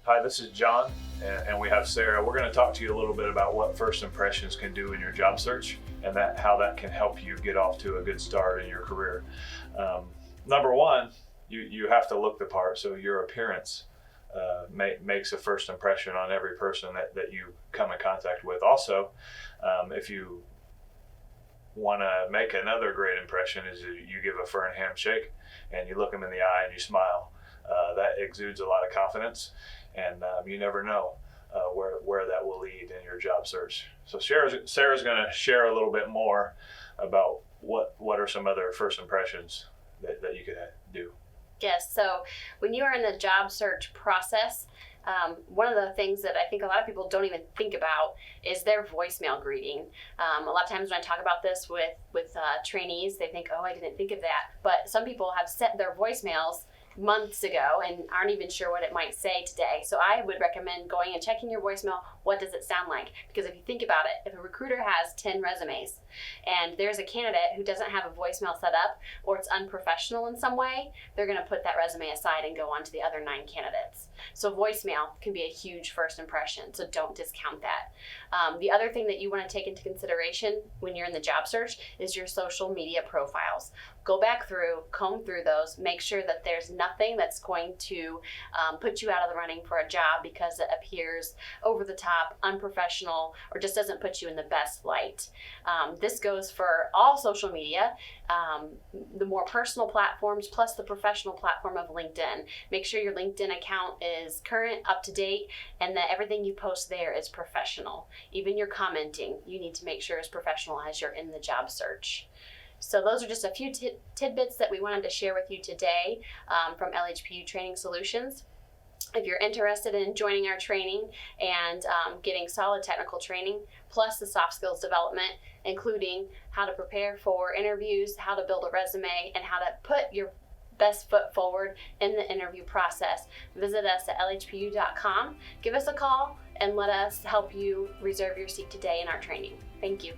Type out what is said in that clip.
Hi, this is John, and we have Sarah. We're going to talk to you a little bit about what first impressions can do in your job search and how that can help you get off to a good start in your career. Number one, you have to look the part, so your appearance makes a first impression on every person that you come in contact with. Also, if you want to make another great impression, is you give a firm handshake and you look them in the eye and you smile. That exudes a lot of confidence, and you never know where that will lead in your job search. So Sarah's going to share a little bit more about what are some other first impressions that you could do. Yes, so when you are in the job search process, one of the things that I think a lot of people don't even think about is their voicemail greeting. A lot of times when I talk about this with trainees, they think, oh, I didn't think of that. But some people have set their voicemails months ago and aren't even sure what it might say today. So I would recommend going and checking your voicemail. What does it sound like? Because if you think about it, if a recruiter has 10 resumes and there's a candidate who doesn't have a voicemail set up or it's unprofessional in some way, they're going to put that resume aside and go on to the other 9 candidates. So voicemail can be a huge first impression, so don't discount that. The other thing that you want to take into consideration when you're in the job search is your social media profiles. Go back through, comb through those, make sure that there's nothing that's going to put you out of the running for a job because it appears over the top, unprofessional, or just doesn't put you in the best light. This goes for all social media, the more personal platforms plus the professional platform of LinkedIn. Make sure your LinkedIn account is current, up to date, and that everything you post there is professional. Even your commenting, you need to make sure is professional as you're in the job search. So those are just a few tidbits that we wanted to share with you today from LHPU Training Solutions. If you're interested in joining our training and getting solid technical training, plus the soft skills development, including how to prepare for interviews, how to build a resume, and how to put your best foot forward in the interview process, visit us at lhpu.com. Give us a call and let us help you reserve your seat today in our training. Thank you.